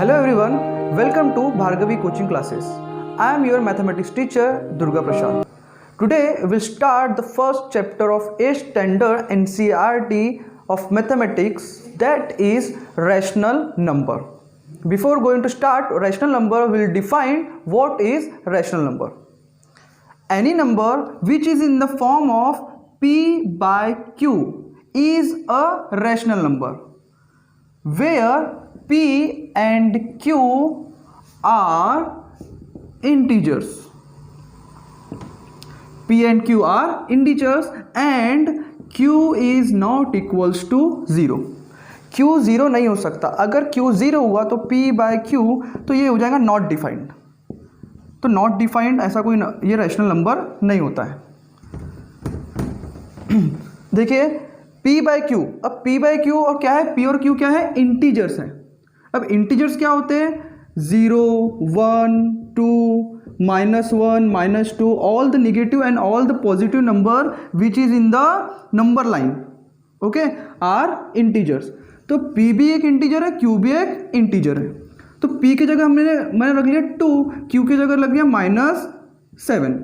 Hello everyone, welcome to Bhargavi Coaching Classes. I am your mathematics teacher Durga Prashant. Today we will start the first chapter of 8th standard NCERT of mathematics, that is rational number. Before going to start rational number, we will define what is rational number. Any number which is in the form of p by q is a rational number, where p and q are integers. p and q are integers and q is not equals to 0. q 0 नहीं हो सकता. अगर q 0 हुआ तो p by q तो ये हो जाएगा नॉट डिफाइंड. तो नॉट डिफाइंड ऐसा कोई ये रैशनल नंबर नहीं होता है. देखिए p बाय क्यू. अब p बाय क्यू और क्या है, p और q क्या है, इंटीजर्स हैं. अब इंटीजर्स क्या होते हैं, 0, 1, 2, -1, -2, all the negative and all the positive number which is in the number line, okay, are integers. तो p भी एक इंटीजर है, q भी एक इंटीजर है. तो p की जगह मैंने रख लिया 2, q की जगह लग गया -7.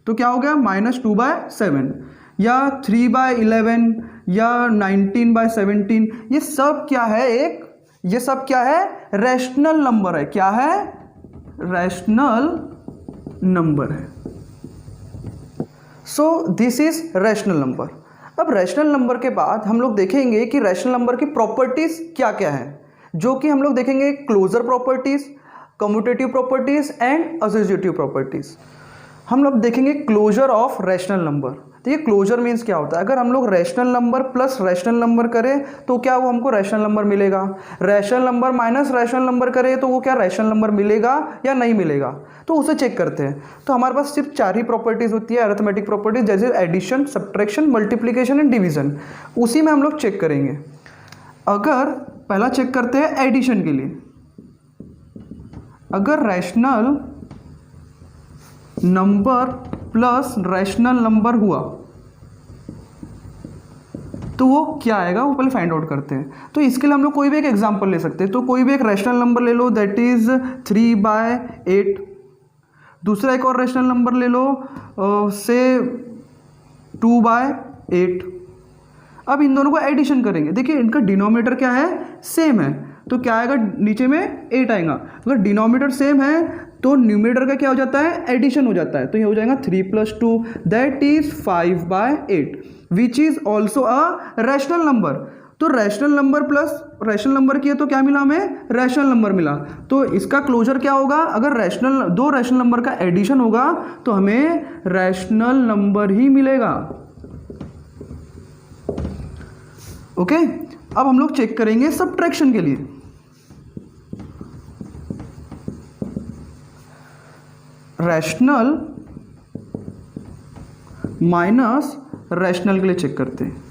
तो क्या हो गया, -2/7 या 3/11 या 19/17. ये सब क्या है, ये सब क्या है, रैशनल नंबर है. क्या है, रैशनल नंबर है. So this is rational number. अब रैशनल नंबर के बाद हम लोग देखेंगे कि रैशनल नंबर की प्रॉपर्टीज क्या क्या है, जो कि हम लोग देखेंगे closure properties, commutative properties and associative properties. हम लोग देखेंगे क्लोजर ऑफ रैशनल नंबर. तो ये क्लोजर मीन्स क्या होता है, अगर हम लोग rational number plus rational number करें तो क्या वो हमको रैशनल नंबर मिलेगा. Rational number minus rational number करें तो वो क्या रैशनल नंबर मिलेगा या नहीं मिलेगा. तो उसे चेक करते हैं. तो हमारे पास सिर्फ 4 ही प्रॉपर्टीज होती है अरिथमेटिक प्रॉपर्टीज, जैसे addition, subtraction, multiplication and division. उसी में हम लोग चेक करेंगे. अगर पहला चेक करते हैं एडिशन के लिए. अगर rational number plus rational number हुआ तो वो क्या आएगा, वो पहले फाइंड आउट करते हैं. तो इसके लिए हम लोग कोई भी एक एग्जांपल ले सकते हैं. तो कोई भी एक रैशनल नंबर ले लो, दैट इज 3/8. दूसरा एक और रैशनल नंबर ले लो, से 2/8. अब इन दोनों को एडिशन करेंगे. देखिए इनका डिनोमिनेटर क्या है, सेम है. तो क्या आएगा, नीचे में 8 आएगा. अगर डिनोमिनेटर सेम है तो न्यूमरेटर का क्या हो जाता है, एडिशन हो जाता है. तो ये हो जाएगा 3 + 2, that is 5/8, which is also a rational number. तो rational number plus rational number किया तो क्या मिला हमें, रैशनल नंबर मिला. तो इसका क्लोजर क्या होगा, अगर दो रैशनल नंबर का एडिशन होगा तो हमें रैशनल नंबर ही मिलेगा. ओके. अब हम लोग चेक करेंगे सब्ट्रैक्शन के लिए. रैशनल माइनस रैशनल के लिए चेक करते हैं.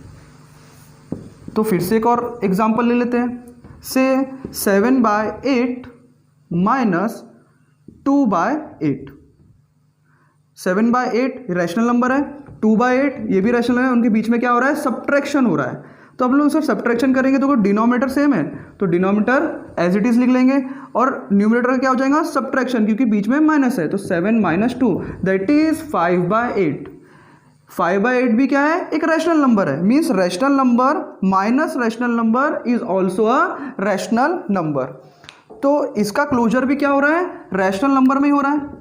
तो फिर से एक और एग्जांपल ले लेते हैं. से 7/8 माइनस 2/8. 7/8 रैशनल नंबर है, 2/8 ये भी रैशनल है. उनके बीच में क्या हो रहा है, सब्ट्रैक्शन हो रहा है. तो हम लोग सर सब्ट्रैक्शन करेंगे तो डिनोमिनेटर सेम है तो डिनोमिनेटर एज इट इज लिख लेंगे और न्यूमरेटर क्या हो जाएगा, सब्ट्रैक्शन, क्योंकि बीच में माइनस है. तो 7 - 2 दैट इज 5/8. 5/8 भी क्या है, एक रैशनल नंबर है. Means rational number minus rational number is also a rational number. तो इसका क्लोजर भी क्या हो रहा है, रैशनल नंबर में ही हो रहा है.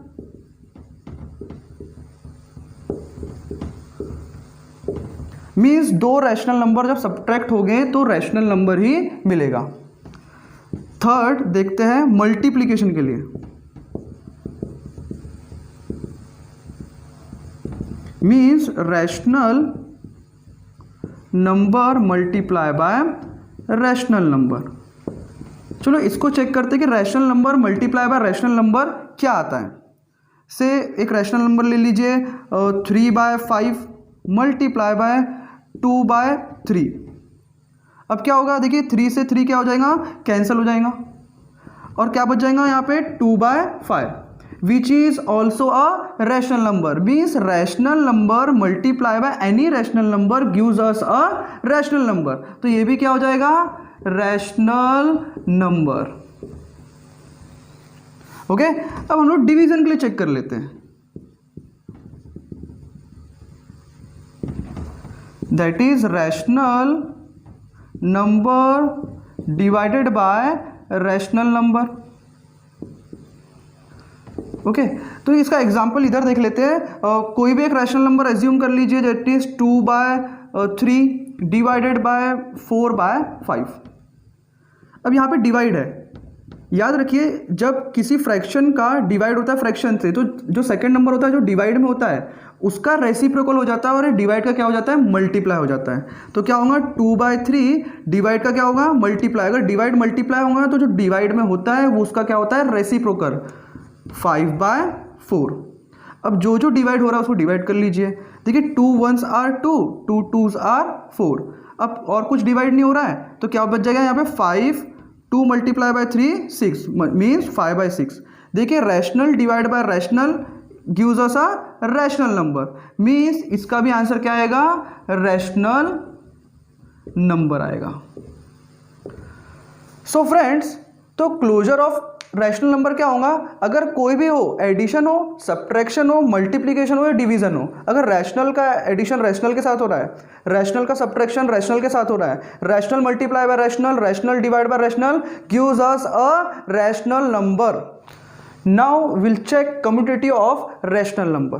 मीन्स दो रैशनल नंबर जब सब्ट्रैक्ट हो गए तो रैशनल नंबर ही मिलेगा. थर्ड देखते हैं मल्टीप्लिकेशन के लिए. Means rational number multiply by rational number. चलो इसको चेक करते हैं कि rational number multiply by rational number क्या आता है. से एक रैशनल नंबर ले लीजिए 3/5 मल्टीप्लाई बाय 2/3. अब क्या होगा, देखिए 3 से 3 क्या हो जाएगा, कैंसिल हो जाएगा. और क्या बच जाएगा यहाँ पे 2/5, विच is also a rational number. Means rational number multiply by any rational number gives us a rational number. तो ये भी क्या हो जाएगा, रैशनल नंबर. ओके, अब हम लोग डिवीजन के लिए चेक कर लेते हैं। That is rational number divided by rational number. Okay, तो इसका एग्जांपल इधर देख लेते हैं। कोई भी एक रैशनल नंबर एज्यूम कर लीजिए, दैट इज 2/3 डिवाइडेड बाय 4/5। अब यहाँ पे डिवाइड है, याद रखिए जब किसी फ्रैक्शन का डिवाइड होता है फ्रैक्शन से, तो जो सेकंड नंबर होता है जो डिवाइड में होता है उसका रेसिप्रोकल हो जाता है और डिवाइड का क्या हो जाता है, मल्टीप्लाई हो जाता है। तो क्या होगा, 2/3 डिवाइड का क्या होगा, मल्टीप्लाई। अगर डिवाइड मल्टीप्लाई होगा तो जो डिवाइड में होता है वो उसका क्या होता है, रेसिप्रोकल, 5/4। अब जो जो डिवाइड हो रहा है उसको डिवाइड कर लीजिए। देखिए 2 1s are 2, 2 2s are 4। अब और कुछ डिवाइड नहीं हो रहा है तो क्या बच जाएगा यहाँ पे 5, 2 मल्टीप्लाई बाय 3 6 मीन्स 5/6। देखिए rational divide by rational gives us a rational number, means इसका भी आंसर क्या आएगा, रैशनल नंबर आएगा। सो फ्रेंड्स, तो क्लोजर ऑफ रैशनल नंबर क्या होगा, अगर कोई भी हो, एडिशन हो, सब्ट्रैक्शन हो, मल्टीप्लिकेशन हो या डिवीजन हो, अगर रैशनल का एडिशन रैशनल के साथ हो रहा है, रैशनल का सब्ट्रैक्शन रैशनल के साथ हो रहा है, rational multiply by rational, rational divide by rational gives us a rational number. Now will check commutative of rational number.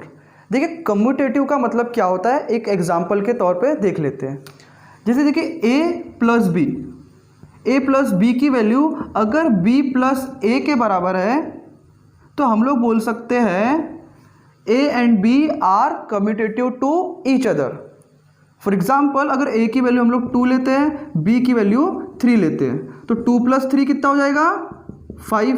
देखिए कम्यूटेटिव का मतलब क्या होता है, एक एग्जाम्पल के तौर पे देख लेते हैं। जैसे देखिए a प्लस बी की वैल्यू अगर b प्लस a के बराबर है तो हम लोग बोल सकते हैं a and b are commutative to each other. For example अगर a की वैल्यू हम लोग 2 लेते हैं, b की वैल्यू 3 लेते हैं, तो 2 + 3 कितना हो जाएगा, 5।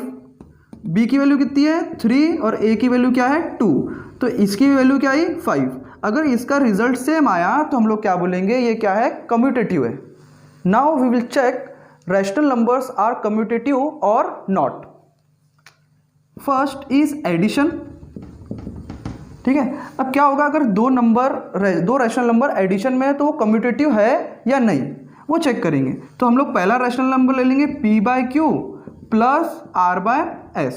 b की वैल्यू कितनी है, 3, और a की वैल्यू क्या है, 2, तो इसकी वैल्यू क्या आई, 5। अगर इसका रिजल्ट सेम आया तो हम लोग क्या बोलेंगे, ये क्या है, कम्यूटेटिव है। Now we will check rational numbers are commutative और नॉट। First is addition. ठीक है, अब क्या होगा अगर दो रैशनल नंबर एडिशन में है तो वो कम्यूटेटिव है या नहीं, वो चेक करेंगे। तो हम लोग पहला रैशनल नंबर ले लेंगे, p/q plus r/s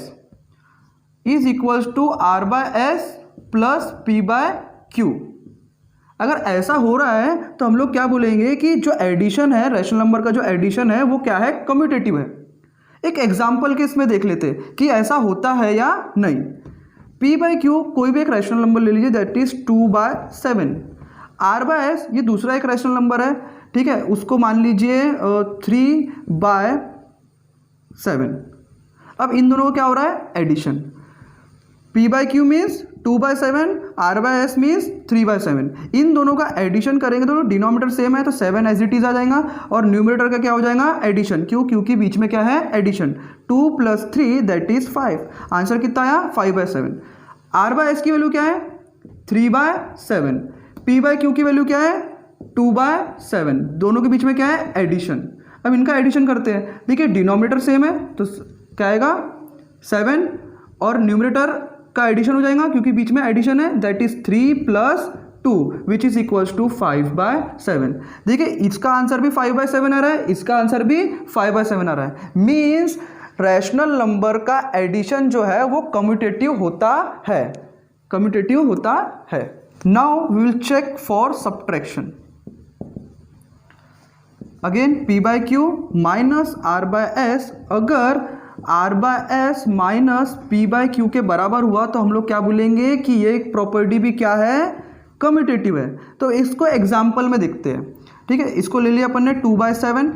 is equals to r/s plus p/q। अगर ऐसा हो रहा है तो हम लोग क्या बोलेंगे कि जो एडिशन है, रैशनल नंबर का जो एडिशन है वो क्या है, कम्यूटेटिव है। एक एग्जांपल के इसमें देख लेते हैं कि ऐसा होता है या नहीं। p/q कोई भी एक रैशनल नंबर ले लीजिए, दैट इज 2/7। r/s ये दूसरा एक रैशनल नंबर है, ठीक है, उसको मान लीजिए 3/7। अब इन दोनों को क्या हो रहा है, addition. p/q means 2/7, r/s means 3/7। इन दोनों का एडिशन करेंगे तो डिनोमिनेटर सेम है तो 7 एज इट इज आ जाएगा, और न्यूमरेटर का क्या हो जाएगा, एडिशन। क्यों, क्योंकि बीच में क्या है, एडिशन। 2 + 3 that is 5। आंसर कितना आया, 5/7। r/s की वैल्यू क्या है, 3/7। p/q की वैल्यू क्या है, 2/7। दोनों के बीच में क्या है, एडिशन। अब इनका एडिशन करते हैं। देखिए डिनोमिनेटर सेम है तो क्या आएगा, 7, और न्यूमरेटर का एडिशन हो जाएगा क्योंकि बीच में एडिशन है, that is 3 + 2 which is equals to 5/7। देखिए इसका आंसर भी 5/7 आ रहा है, इसका आंसर भी 5/7 आ रहा है। मीन्स रैशनल नंबर का एडिशन जो है वो कम्यूटेटिव होता है, कम्यूटेटिव होता है। Now we will check for subtraction. Again p/q minus r/s, अगर r/s माइनस p/q के बराबर हुआ तो हम लोग क्या बोलेंगे कि ये एक प्रॉपर्टी भी क्या है, कम्यूटेटिव है। तो इसको एग्जाम्पल में देखते हैं। ठीक है, इसको ले लिया अपन ने 2/7,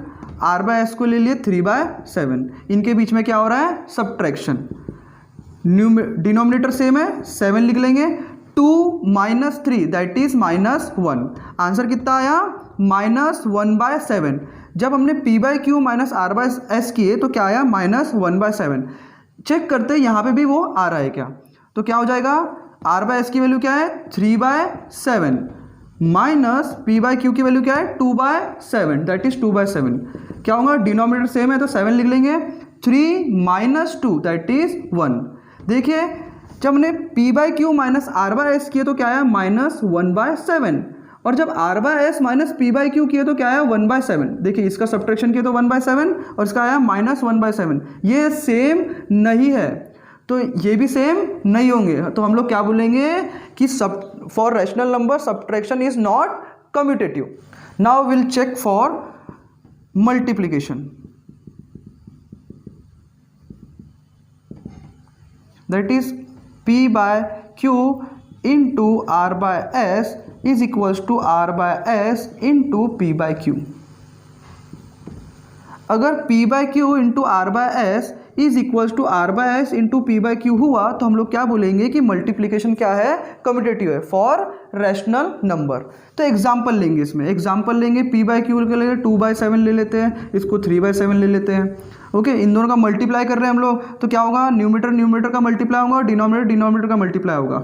r/s को ले लिए 3/7। इनके बीच में क्या हो रहा है, सब्ट्रैक्शन। डिनोमिनेटर सेम है, 7 लिख लेंगे। 2 - 3 दैट इज -1। आंसर कितना आया, -1/7। जब हमने p/q माइनस r/s किए तो क्या आया, -1/7। चेक करते हैं यहाँ पे भी वो आ रहा है क्या, तो क्या हो जाएगा, r/s की वैल्यू क्या है, 3/7 माइनस p/q की वैल्यू क्या है, 2/7 दैट इज 2/7। क्या होगा, डिनोमिनेटर सेम है तो 7 लिख लेंगे। 3 - 2 दैट इज 1। देखिए जब हमने p/q माइनस r/s किए तो क्या आया, -1/7, और जब r/s माइनस p/q किए तो क्या आया, 1/7। देखिए इसका सब्ट्रैक्शन किए तो 1/7 और इसका आया -1/7। ये सेम नहीं है तो ये भी सेम नहीं होंगे, तो हम लोग क्या बोलेंगे कि for rational number subtraction is not commutative. Now will check for multiplication, that is P by Q into R by S is equals to R by S into P by Q। अगर P by Q into R by S is equals to R by S into P by Q हुआ तो हम लोग क्या बोलेंगे कि multiplication क्या है, कम्यूटेटिव है फॉर रैशनल नंबर। तो एग्जाम्पल लेंगे, इसमें एग्जाम्पल लेंगे P by Q के लिए 2/7 ले लेते हैं, इसको 3/7 ले लेते हैं। ओके, इन दोनों का मल्टीप्लाई कर रहे हैं हम लोग, तो क्या होगा, न्यूमरेटर का मल्टीप्लाई होगा और डिनोमिनेटर का मल्टीप्लाई होगा।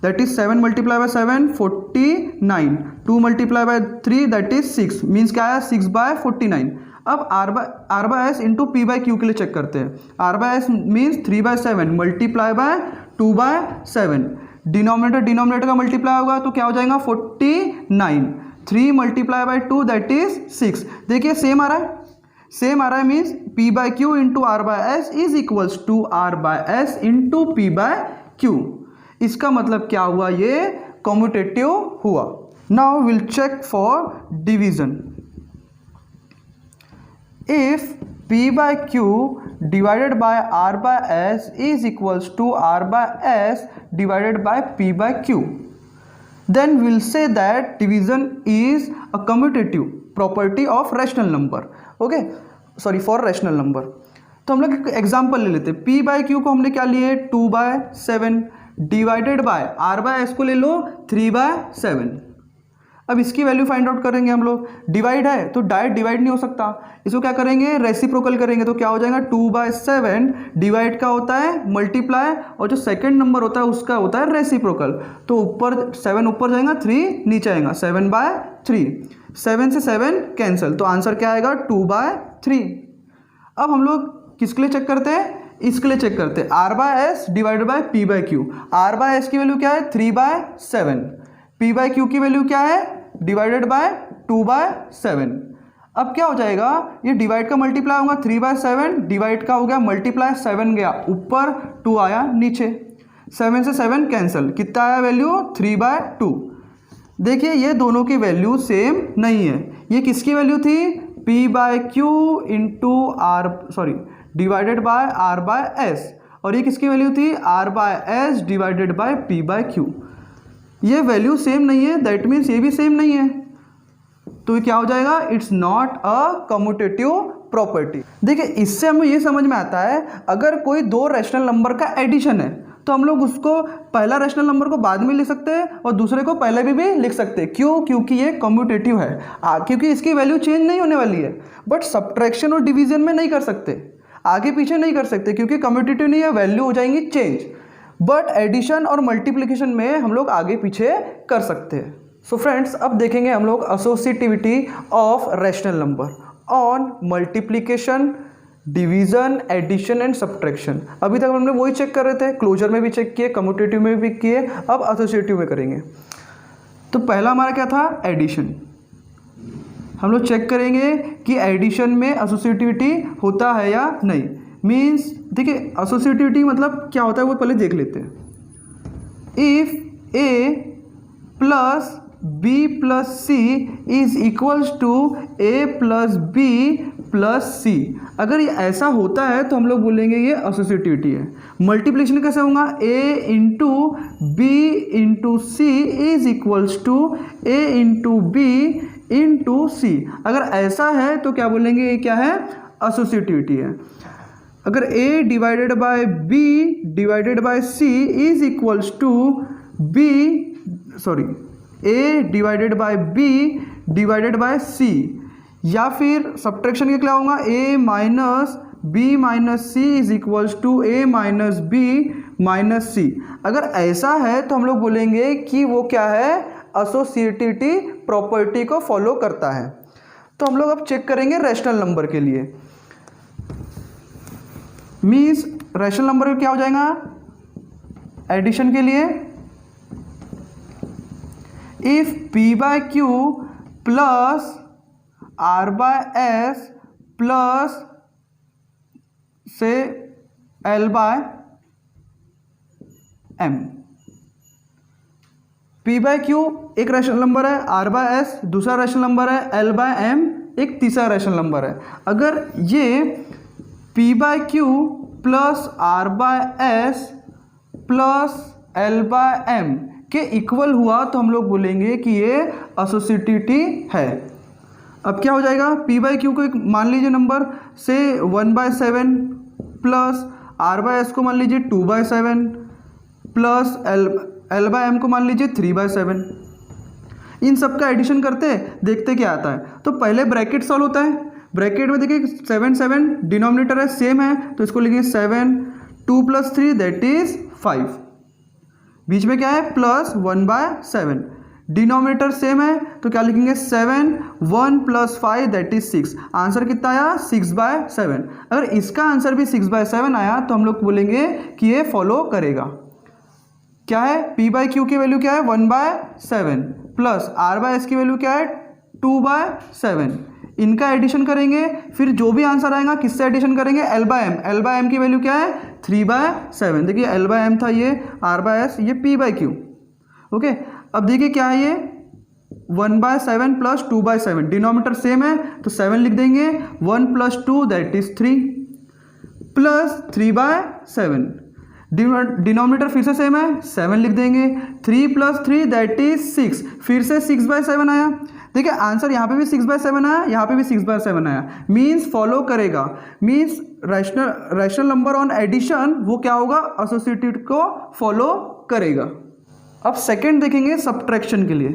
That is 7 multiply bye 7 49, 2 multiply by 3 that is 6, means क्या है 6/49। अब R by S into P by Q के लिए चेक करते हैं। R by S means 3/7 multiply by 2/7, denominator का मल्टीप्लाई होगा तो क्या हो जाएगा 49, 3 मल्टीप्लाई बाय 2 दैट इज 6। देखिए सेम आ रहा है means P by Q into R by S is equals to R by S into P by Q। इसका मतलब क्या हुआ, ये कम्यूटेटिव हुआ। Now will check for division. If P by Q divided by R by S is equals to R by S divided by P by Q, then we'll say that division is a commutative property of rational number. Okay, sorry, for rational number। तो हम लोग एक example ले लेते हैं। P by Q को हमने क्या लिए 2/7 divided by R by S को ले लो 3/7। अब इसकी वैल्यू फाइंड आउट करेंगे हम लोग। डिवाइड है तो डायरेक्ट डिवाइड नहीं हो सकता, इसको क्या करेंगे, रेसिप्रोकल करेंगे। तो क्या हो जाएगा 2/7 डिवाइड का होता है मल्टीप्लाई, और जो सेकंड नंबर होता है उसका होता है रेसिप्रोकल। तो ऊपर 7 ऊपर जाएगा, 3 नीचे आएगा, 7/3, 7 से 7 कैंसिल, तो आंसर क्या आएगा 2/3। अब हम लोग किसके लिए चेक करते हैं, इसके लिए चेक करते हैं R by S divided bye P by Q। R by S की वैल्यू क्या है 3/7, P by Q की वैल्यू क्या है डिवाइडेड बाय 2/7। अब क्या हो जाएगा, ये डिवाइड का मल्टीप्लाई होगा 3/7, डिवाइड का हो गया मल्टीप्लाई, 7 गया ऊपर 2 आया नीचे, 7 से 7 कैंसिल, कितना आया वैल्यू 3/2। देखिए ये दोनों की वैल्यू सेम नहीं है। ये किसकी वैल्यू थी P by Q into divided by R by S, और ये किसकी वैल्यू थी R by S divided bye P by Q। ये वैल्यू सेम नहीं है, दैट मीन्स ये भी सेम नहीं है, तो क्या हो जाएगा, it's not a commutative property. देखिए इससे हमें ये समझ में आता है, अगर कोई दो रैशनल नंबर का एडिशन है तो हम लोग उसको पहला रैशनल नंबर को बाद में लिख सकते हैं और दूसरे को पहले भी लिख सकते हैं। क्यों, क्योंकि ये कम्यूटेटिव है, क्योंकि इसकी वैल्यू चेंज नहीं होने वाली है। बट सब्ट्रैक्शन और डिवीजन में नहीं कर सकते, आगे पीछे नहीं कर सकते, क्योंकि कम्यूटेटिव नहीं है, वैल्यू हो जाएंगी चेंज। बट एडिशन और मल्टीप्लिकेशन में हम लोग आगे पीछे कर सकते हैं। सो फ्रेंड्स, अब देखेंगे हम लोग associativity of rational number on multiplication, division, addition and subtraction. अभी तक हमने वही चेक कर रहे थे, क्लोजर में भी चेक किए, कम्यूटेटिव में भी किए, अब एसोसिएटिव में करेंगे। तो पहला हमारा क्या था, एडिशन। हम लोग चेक करेंगे कि एडिशन में एसोसिएटिविटी होता है या नहीं। मीन्स देखिए एसोसिएटिविटी मतलब क्या होता है वो पहले देख लेते हैं। If a plus b plus c is equals to a plus b plus c, अगर ये ऐसा होता है तो हम लोग बोलेंगे ये एसोसिएटिविटी है। मल्टीप्लिकेशन कैसे होगा, a into b into c is equals to a into b into c. अगर ऐसा है तो क्या बोलेंगे, ये क्या है, एसोसिएटिविटी है। अगर a divided by b divided by c is equals to a divided by b divided by c, या फिर सब्ट्रैक्शन के क्या होगा, a minus b minus c is equals to a minus b minus c। अगर ऐसा है तो हम लोग बोलेंगे कि वो क्या है, एसोसिएटिविटी प्रॉपर्टी को फॉलो करता है। तो हम लोग अब चेक करेंगे रैशनल नंबर के लिए। मीन्स रैशनल नंबर क्या हो जाएगा, एडिशन के लिए if P by Q plus R by S plus से L by M. P by Q एक रैशनल नंबर है, आर बाय एस दूसरा रैशनल नंबर है, एल बाय एम एक तीसरा रैशनल नंबर है। अगर ये P by Q plus R by S plus L by M के इक्वल हुआ तो हम लोग बोलेंगे कि ये एसोसिएटिविटी है। अब क्या हो जाएगा, पी बाय क्यू को एक मान लीजिए नंबर से 1/7 प्लस आर बाय एस को मान लीजिए 2/7 प्लस एल बाय एम को मान लीजिए 3/7। इन सब का एडिशन करते देखते क्या आता है। तो पहले ब्रैकेट सॉल्व होता है, ब्रैकेट में देखिए 7 डिनोमिनेटर है सेम है तो इसको लिखिए 7 2 + 3 दैट इज 5। बीच में क्या है प्लस 1/7, डिनोमिनेटर सेम है तो क्या लिखेंगे 7 1 + 5 दैट इज 6। आंसर कितना आया 6/7। अगर इसका आंसर भी 6/7 आया तो हम लोग बोलेंगे कि ये फॉलो करेगा। क्या है पी बाय क्यू की वैल्यू क्या है 1/7 प्लस आर बाय एस की वैल्यू क्या है 2/7। इनका एडिशन करेंगे फिर जो भी आंसर आएगा किससे एडिशन करेंगे एल बाय एम की वैल्यू क्या है 3/7। देखिए एल बाय एम था ये, आर बाय एस ये पी बाय क्यू। ओके अब देखिए क्या है ये 1/7 प्लस 2/7, डिनोमिनेटर सेम है तो 7 लिख देंगे, 1 + 2 दैट इज 3 प्लस 3/7, डिनोमिनेटर फिर से सेम है 7 लिख देंगे, 3 + 3 दैट इज 6, फिर से 6/7 आया। देखिए आंसर यहाँ पे भी 6/7 आया, यहाँ पे भी 6/7 आया, मीन्स फॉलो करेगा, means rational number on addition वो क्या होगा एसोसिएटिव को फॉलो करेगा। अब सेकंड देखेंगे सब्ट्रैक्शन के लिए,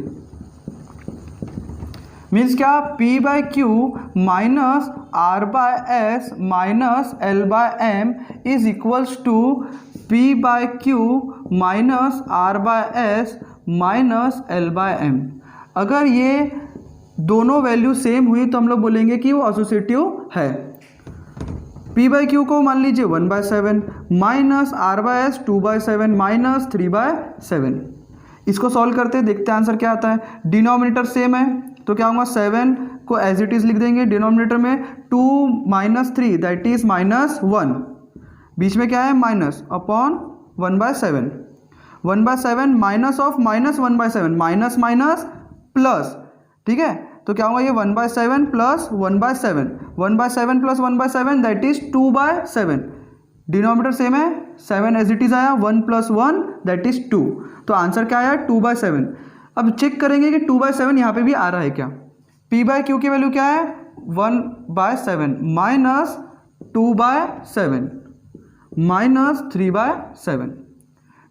मीन्स क्या P by Q minus R by S minus L by M is equals to P by Q minus R by S minus L by M. अगर ये दोनों वैल्यू सेम हुई तो हम लोग बोलेंगे कि वो एसोसिएटिव है। पी बाय क्यू को मान लीजिए 1/7 minus R by S 2/7 minus 3/7। इसको सॉल्व करते देखते आंसर क्या आता है। डिनोमिनेटर सेम है तो क्या होगा 7 को एज इट इज लिख देंगे, डिनोमिनेटर में 2 - 3 दैट इज -1, बीच में क्या है minus upon 1/7, 1/7 minus of -1/7 minus minus plus, ठीक है तो क्या होगा ये 1/7 plus 1/7, 1/7 plus 1/7 that is 2/7, denominator same है 7 एज इट इज आया, 1 + 1 दैट इज 2, तो आंसर क्या आया 2/7। अब चेक करेंगे कि 2/7 यहाँ पे भी आ रहा है क्या। पी बाय क्यू की वैल्यू क्या है 1/7 माइनस 2/7 माइनस 3/7,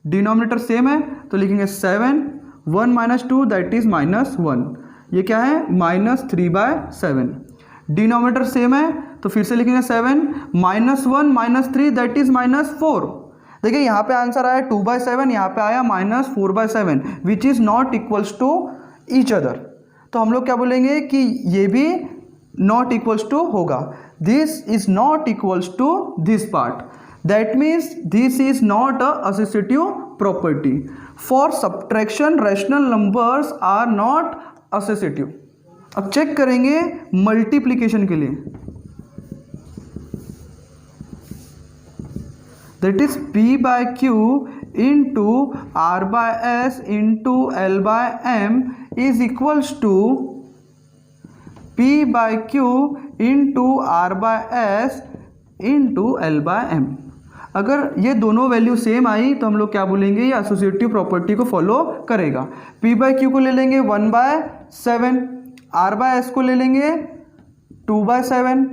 डिनोमिनेटर सेम है तो लिखेंगे 7 1 - 2 दैट इज -1, ये क्या है -3/7, डिनोमिनेटर सेम है तो फिर से लिखेंगे 7 -1 - 3 दैट इज -4। देखिए यहाँ पे आंसर आया 2/7, यहाँ पे आया -4/7 which is not equals to each other. तो हम लोग क्या बोलेंगे कि ये भी नॉट इक्वल्स टू होगा, this is not equals to this part, that means this is not a associative property. For subtraction rational numbers are not associative. अब चेक करेंगे मल्टीप्लिकेशन के लिए, that is p by q into r by s into l by m is equals to p by q into r by s into l by m। अगर ये दोनों value same आई तो हम लोग क्या बोलेंगे ये एसोसिएटिव प्रॉपर्टी को फॉलो करेगा। p by q को ले लेंगे 1/7, r by s को ले लेंगे 2/7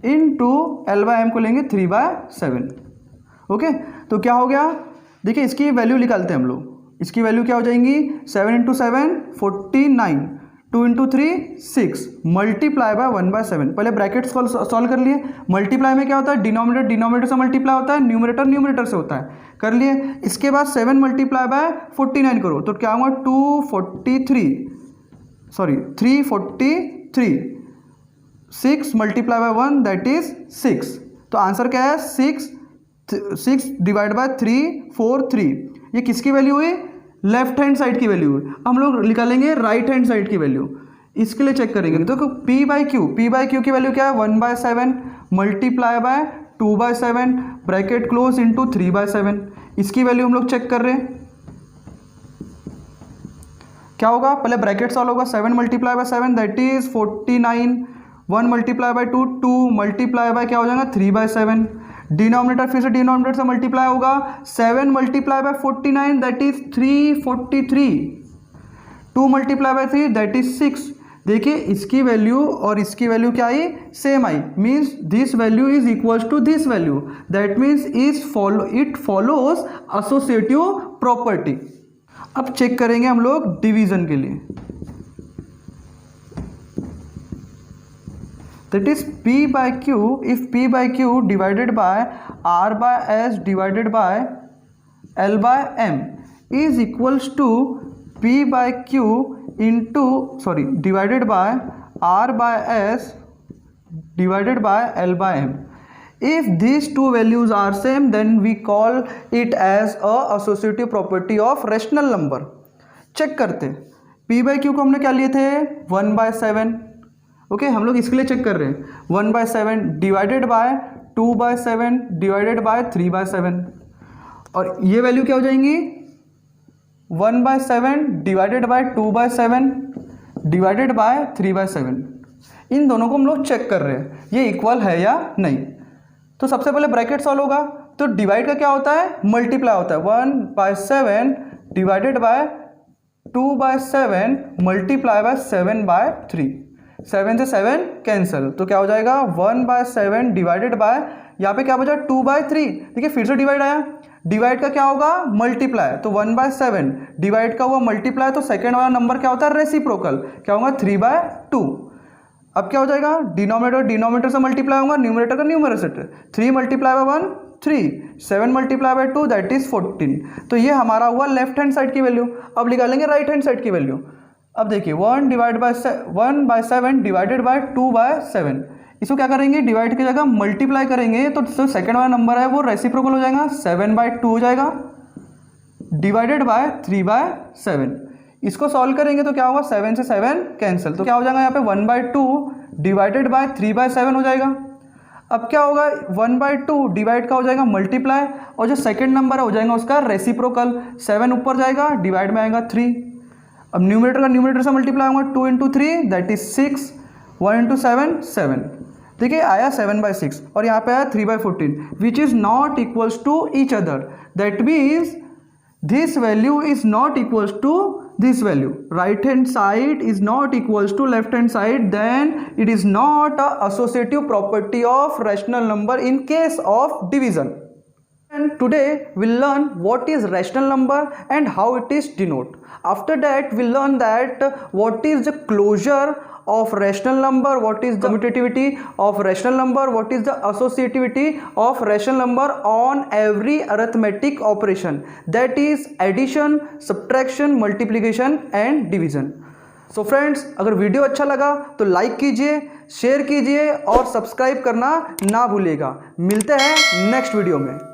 इंटू l by m को लेंगे 3/7। ओके तो क्या हो गया, देखिए इसकी वैल्यू निकालते हैं हम लोग, इसकी वैल्यू क्या हो जाएंगी 7 × 7 49, 2 × 3 6 मल्टीप्लाई बाय 1/7। पहले ब्रैकेट सॉल्व कर लिए, मल्टीप्लाई में क्या होता है डिनोमिनेटर डिनोमिनेटर से मल्टीप्लाई होता है, न्यूमरेटर न्यूमरेटर से होता है, कर लिए। इसके बाद 7 × 49 करो तो क्या होगा 343, 6 मल्टीप्लाई बाय 1 दैट इज 6, तो आंसर क्या है 6 डिवाइड बाय 3 4 3। ये किसकी वैल्यू हुई लेफ्ट हैंड साइड की वैल्यू हुई। हम लोग निकालेंगे राइट हैंड साइड की वैल्यू, इसके लिए चेक करेंगे तो p बाय क्यू की वैल्यू क्या है 1/7 multiply by 2/7 bracket close into 3/7। इसकी वैल्यू हम लोग चेक कर रहे हैं, क्या होगा, पहले ब्रैकेट सॉल्व होगा, 7 multiply bye 7 that is 49, 1 multiply by 2 2 multiply bye क्या हो जाएगा 3/7, डिनोमिनेटर फिर से डिनोमिनेटर से मल्टीप्लाई होगा, 7 multiply by 49 that is 343, 2 multiply by 3 that is 6। देखिए इसकी वैल्यू और इसकी वैल्यू क्या आई, सेम आई, means this value is equals to this value, that means it follows associative property. अब चेक करेंगे हम लोग डिवीजन के लिए, that is P by Q, if P by Q divided by R by S divided by L by M is equals to P by Q divided by R by S divided by L by M. If these two values are same, then we call it as a associative property of rational number. Check करते, P by Q को हमने क्या लिए थे 1/7, okay, हम लोग इसके लिए चेक कर रहे हैं 1/7 डिवाइडेड बाय 2/7 डिवाइडेड बाय 3/7, और ये वैल्यू क्या हो जाएंगी 1/7 डिवाइडेड बाय 2/7 डिवाइडेड बाय 3/7। इन दोनों को हम लोग चेक कर रहे हैं ये इक्वल है या नहीं। तो सबसे पहले ब्रैकेट सॉल्व होगा, तो डिवाइड का क्या होता है मल्टीप्लाई होता है, 1/7 डिवाइडेड बाय 2/7 मल्टीप्लाई बाय 7/3, 7 से 7 कैंसिल, तो क्या हो जाएगा 1/7 डिवाइडेड बाय, यहाँ पे क्या बचा 2/3, देखिए फिर से डिवाइड आया, डिवाइड का क्या होगा मल्टीप्लाई, तो 1/7 डिवाइड का हुआ मल्टीप्लाई, तो सेकेंड वाला नंबर क्या होता है रेसिप्रोकल, क्या होगा 3/2। अब क्या हो जाएगा डिनोमिनेटर से मल्टीप्लाई होगा, न्यूमरेटर का numerator, 3 multiply by 1 3, 7 multiply bye 2 that is 14। तो ये हमारा हुआ लेफ्ट हैंड साइड की वैल्यू। अब निकालेंगे राइट हैंड साइड की वैल्यू। अब देखिए 1/7 डिवाइडेड बाय 2/7, इसको क्या करेंगे डिवाइड की जगह मल्टीप्लाई करेंगे, तो जो सेकेंड वाला नंबर है वो रेसिप्रोकल हो जाएगा, 7/2 हो जाएगा डिवाइडेड बाय 3/7। इसको सॉल्व करेंगे तो क्या होगा 7 से 7 कैंसिल, तो क्या हो जाएगा यहाँ पे 1/2 डिवाइडेड बाय 3/7 हो जाएगा। अब क्या होगा 1/2 डिवाइड का हो जाएगा मल्टीप्लाई, और जो सेकंड नंबर है हो जाएगा उसका रेसिप्रोकल, 7 ऊपर जाएगा डिवाइड में आएगा 3। अब न्यूमरेटर का न्यूमरेटर से मल्टीप्लाई होगा, 2 × 3 दैट इज 6, 1 × 7 7, देखिए आया 7/6, और यहाँ पे आया 3/14 which is not equals to each other, that means this value is not equals to this value, right hand side is not equals to left hand side, then it is not a associative property of rational number in case of division. And today we'll learn what is rational number and how it is denoted. After that we'll learn that what is the closure of rational number, what is the commutativity of rational number, what is the associativity of rational number on every arithmetic operation, that is addition, subtraction, multiplication and division. So friends, अगर video अच्छा लगा तो like कीजिए, share कीजिए और subscribe करना ना भूलिएगा। मिलते हैं नेक्स्ट वीडियो में।